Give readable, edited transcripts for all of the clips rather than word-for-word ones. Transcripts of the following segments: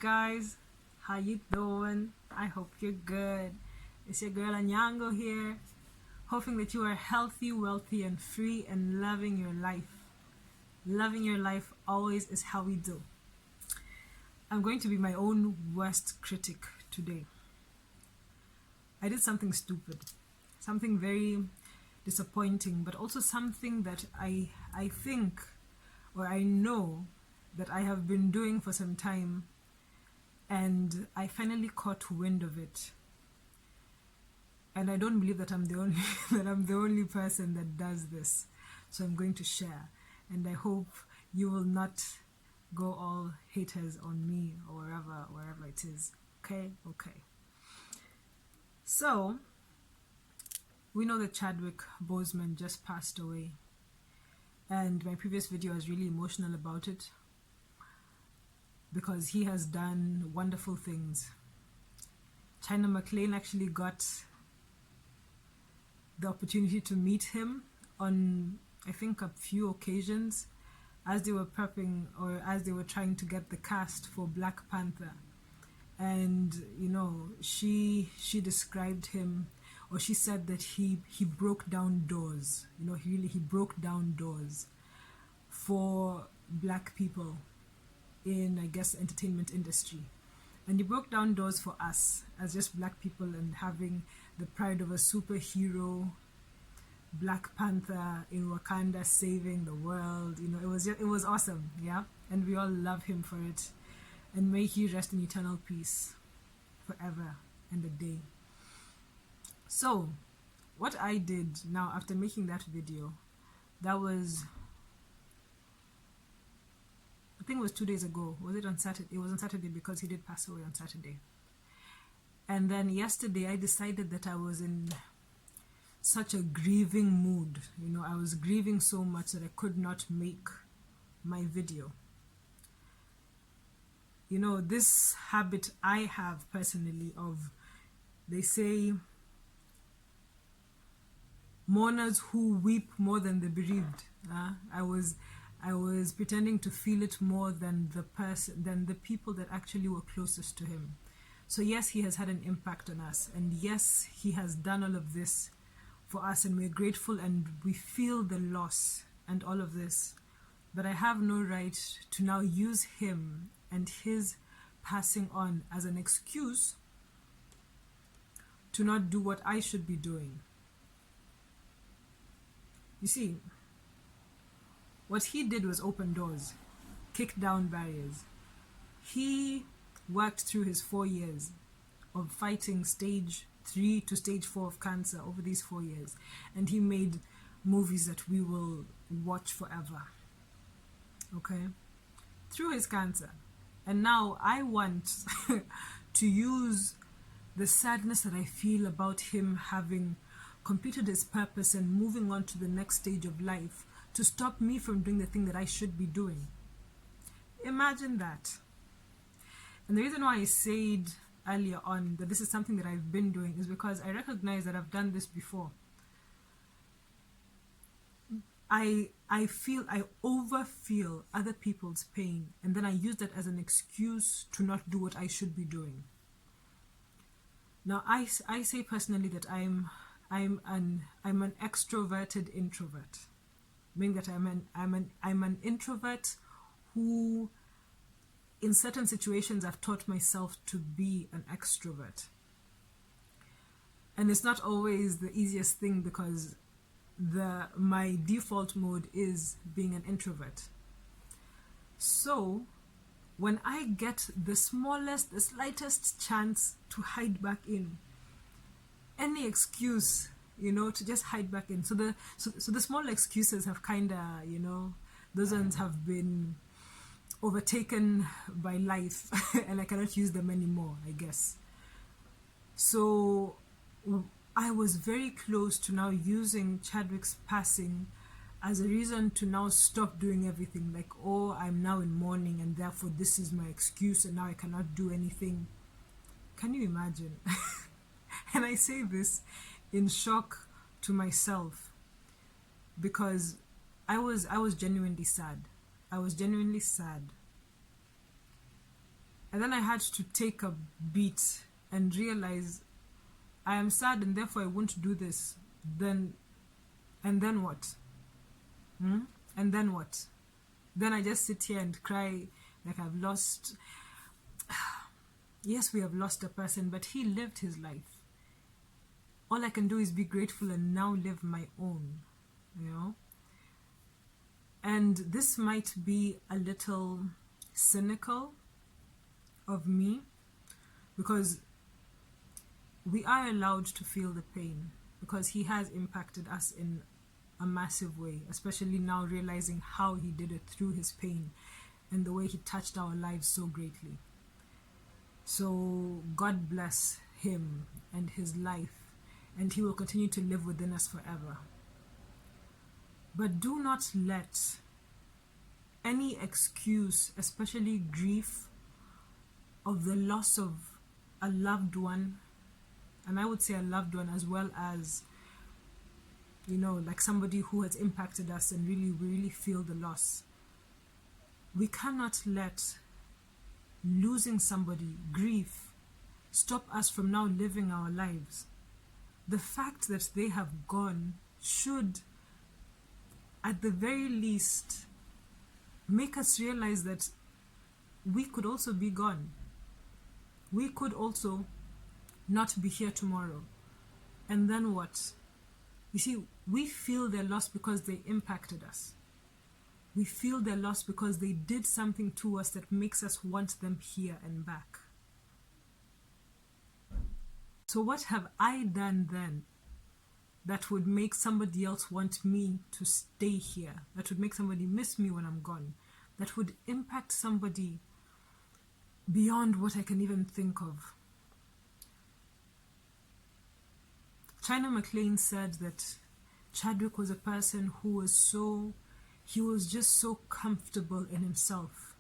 guys, how you doing? I hope you're good. It's your girl Anyango here, hoping that you are healthy, wealthy, and free and loving your life. Loving your life always is how we do. I'm going to be my own worst critic today. I did something stupid, something very disappointing, but also something that I think, or I know that I have been doing for some time, and I finally caught wind of it. And I don't believe that I'm the only person that does this. So I'm going to share, and I hope you will not go all haters on me or wherever it is. Okay. So we know that Chadwick Boseman just passed away, and my previous video was really emotional about it because he has done wonderful things. China McClain actually got the opportunity to meet him on, I think, a few occasions as they were prepping or as they were trying to get the cast for Black Panther. And you know, she described him, or she said that he broke down doors. You know, he broke down doors for Black people in, I guess, entertainment industry. And he broke down doors for us as just Black people, and having the pride of a superhero, Black Panther in Wakanda saving the world. You know, it was awesome, yeah? And we all love him for it. And may he rest in eternal peace forever and a day. So, what I did now after making that video, that was, I think it was 2 days ago. Was it on Saturday? It was on Saturday because he did pass away on Saturday. And then yesterday I decided that I was in such a grieving mood. You know, I was grieving so much that I could not make my video. You know, this habit I have personally of, they say, mourners who weep more than the bereaved. I was pretending to feel it more than the people that actually were closest to him. So yes, he has had an impact on us, and yes, he has done all of this for us, and we're grateful and we feel the loss and all of this. But I have no right to now use him and his passing on as an excuse to not do what I should be doing. You see, what he did was open doors, kick down barriers. He worked through his 4 years of fighting stage 3 to stage 4 of cancer over these 4 years, and he made movies that we will watch forever, okay, through his cancer. And now I want to use the sadness that I feel about him having completed his purpose and moving on to the next stage of life to stop me from doing the thing that I should be doing. Imagine that. And the reason why I said earlier on that this is something that I've been doing is because I recognize that I've done this before. I overfeel other people's pain, and then I use that as an excuse to not do what I should be doing. Now I say personally that I'm an extroverted introvert, meaning that I'm an introvert who, in certain situations, I've taught myself to be an extrovert. And it's not always the easiest thing because my default mode is being an introvert. So when I get the slightest chance to hide back in, any excuse, you know, to just hide back in. So the small excuses have kinda, you know, those ones have been overtaken by life and I cannot use them anymore, I guess. So I was very close to now using Chadwick's passing as a reason to now stop doing everything. Like, oh, I'm now in mourning and therefore this is my excuse and now I cannot do anything. Can you imagine? And I say this in shock to myself because I was genuinely sad. I was genuinely sad. And then I had to take a beat and realize I am sad and therefore I won't do this. And then what? And then what? Then I just sit here and cry like I've lost. Yes, we have lost a person, but he lived his life. All I can do is be grateful and now live my own, you know? And this might be a little cynical of me, because we are allowed to feel the pain, because he has impacted us in a massive way, especially now realizing how he did it through his pain and the way he touched our lives so greatly. So God bless him and his life, and he will continue to live within us forever. But do not let any excuse, especially grief of the loss of a loved one, and I would say a loved one as well as, you know, like somebody who has impacted us and we really feel the loss. We cannot let losing somebody, grief, stop us from now living our lives. The fact that they have gone should, at the very least, make us realize that we could also be gone. We could also not be here tomorrow. And then what? You see, we feel their loss because they impacted us. We feel their loss because they did something to us that makes us want them here and back. So what have I done then that would make somebody else want me to stay here? That would make somebody miss me when I'm gone? That would impact somebody beyond what I can even think of? China McLean said that Chadwick was a person who he was just so comfortable in himself.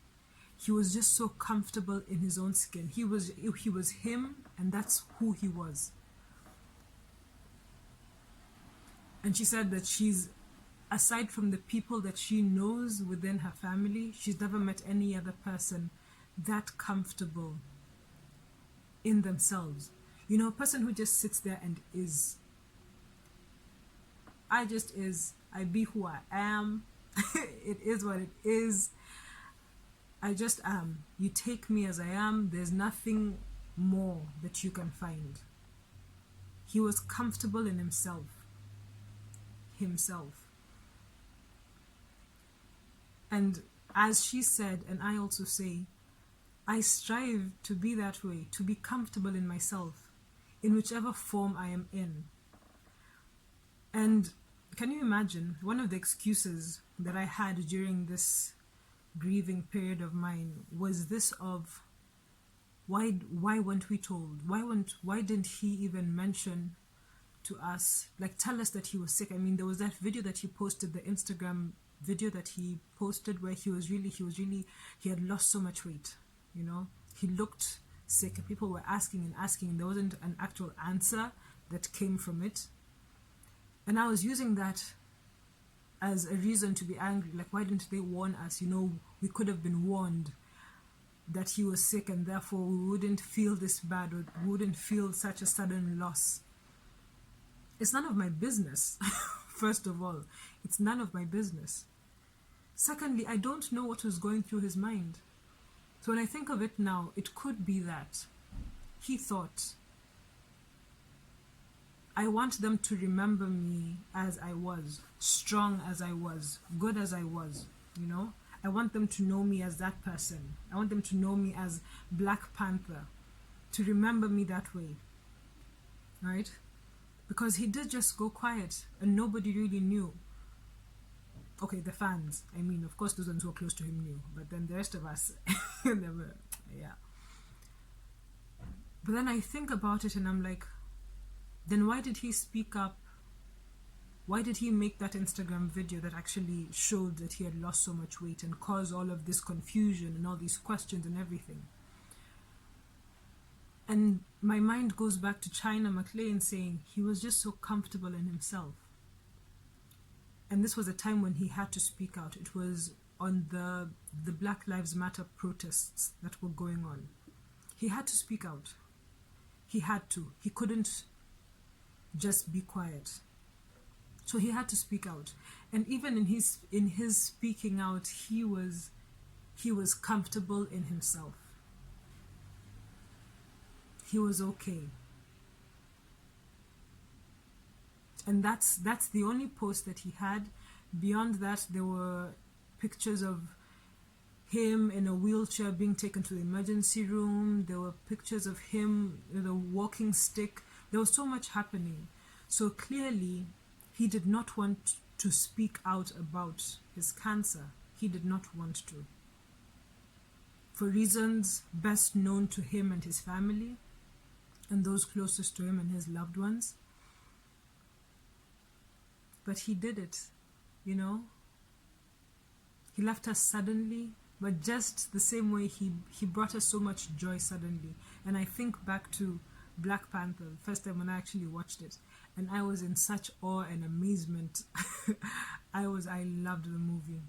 He was just so comfortable in his own skin. He was him, and that's who he was. And she said that aside from the people that she knows within her family, she's never met any other person that comfortable in themselves. You know, a person who just sits there and is. I be who I am. It is what it is. I just am. You take me as I am. There's nothing more that you can find. He was comfortable in himself. And as she said, and I also say, I strive to be that way, to be comfortable in myself, in whichever form I am in. And can you imagine, one of the excuses that I had during this grieving period of mine was this of, why weren't we told? Why didn't he even mention to us, like tell us that he was sick? I mean, there was that video that he posted, the Instagram video that he posted where he had lost so much weight, you know, he looked sick, and people were asking, and there wasn't an actual answer that came from it. And I was using that as a reason to be angry, like, why didn't they warn us? You know, we could have been warned that he was sick, and therefore we wouldn't feel this bad, or wouldn't feel such a sudden loss. It's none of my business. First of all, it's none of my business. Secondly, I don't know what was going through his mind. So when I think of it now, it could be that he thought, I want them to remember me as I was, strong as I was, good as I was, you know? I want them to know me as that person. I want them to know me as Black Panther, to remember me that way, right? Because he did just go quiet and nobody really knew. Okay, the fans, I mean, of course those ones who were close to him knew, but then the rest of us, never, yeah. But then I think about it and I'm like, then why did he speak up? Why did he make that Instagram video that actually showed that he had lost so much weight and caused all of this confusion and all these questions and everything? And my mind goes back to China McLean saying he was just so comfortable in himself. And this was a time when he had to speak out. It was on the Black Lives Matter protests that were going on. he had to speak out. He had to. He couldn't just be quiet. So he had to speak out. And even in his speaking out, he was comfortable in himself. He was okay. And that's the only post that he had. Beyond that, there were pictures of him in a wheelchair being taken to the emergency room. There were pictures of him with a walking stick. There was so much happening. So clearly, he did not want to speak out about his cancer. He did not want to. For reasons best known to him and his family, and those closest to him and his loved ones. But he did it, you know. He left us suddenly, but just the same way he brought us so much joy suddenly. And I think back to Black Panther, the first time when I actually watched it, and I was in such awe and amazement. I loved the movie,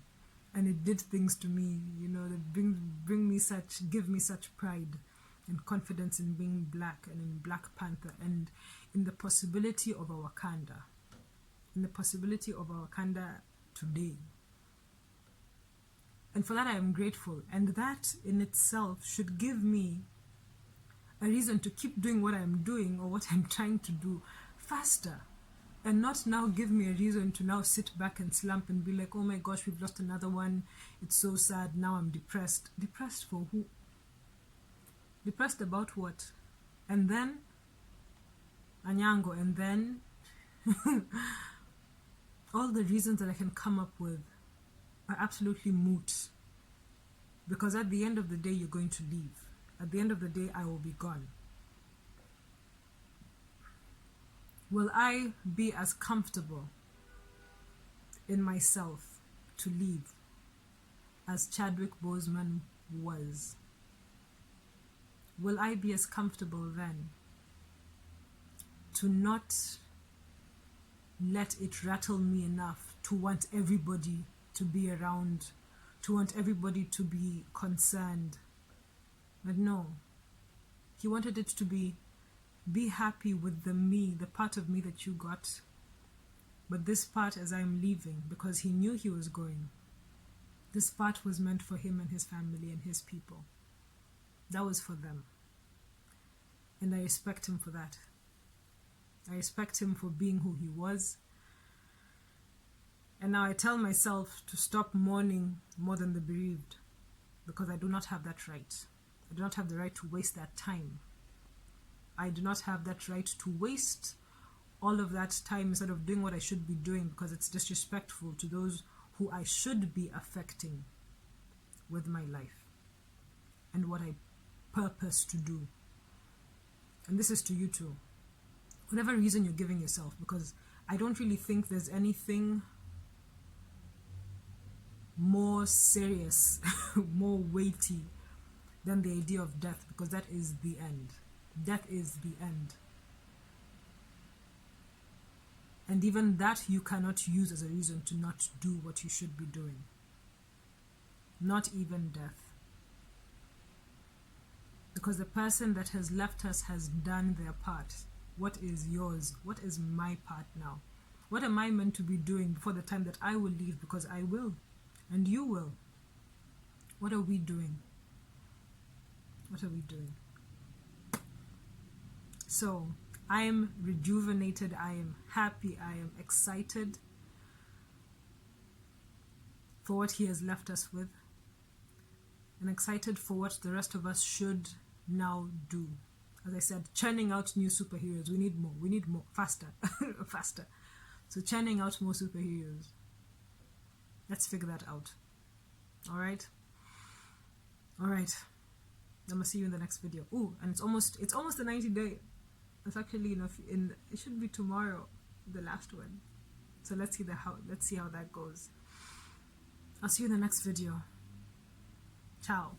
and it did things to me, you know, that give me such pride and confidence in being black and in Black Panther and in the possibility of a Wakanda. In the possibility of a Wakanda today. And for that I am grateful. And that in itself should give me a reason to keep doing what I'm doing or what I'm trying to do faster. And not now give me a reason to now sit back and slump and be like, oh my gosh, we've lost another one. It's so sad. Now I'm depressed. Depressed for who? Depressed about what? And then Anyango, and then all the reasons that I can come up with are absolutely moot. Because at the end of the day, you're going to leave. At the end of the day, I will be gone. Will I be as comfortable in myself to leave as Chadwick Boseman was? Will I be as comfortable then to not let it rattle me enough to want everybody to be around, to want everybody to be concerned? But no, he wanted it to be happy with the part of me that you got, but this part as I'm leaving, because he knew he was going, this part was meant for him and his family and his people. That was for them. And I respect him for that. I respect him for being who he was. And now I tell myself to stop mourning more than the bereaved, because I do not have that right. I do not have the right to waste that time. I do not have that right to waste all of that time instead of doing what I should be doing, because it's disrespectful to those who I should be affecting with my life and what I purpose to do. And this is to you too. Whatever reason you're giving yourself, because I don't really think there's anything more serious, more weighty than the idea of death, because that is the end. Death is the end. And even that you cannot use as a reason to not do what you should be doing. Not even death. Because the person that has left us has done their part. What is yours? What is my part now? What am I meant to be doing before the time that I will leave? Because I will. And you will. What are we doing? What are we doing? So, I am rejuvenated, I am happy, I am excited for what he has left us with, and excited for what the rest of us should now do. As I said, churning out new superheroes. We need more, faster, faster. So churning out more superheroes. Let's figure that out. All right. I'm gonna see you in the next video. Ooh, and it's almost the 90-day. It's actually it should be tomorrow, the last one. So let's see how that goes. I'll see you in the next video. Ciao.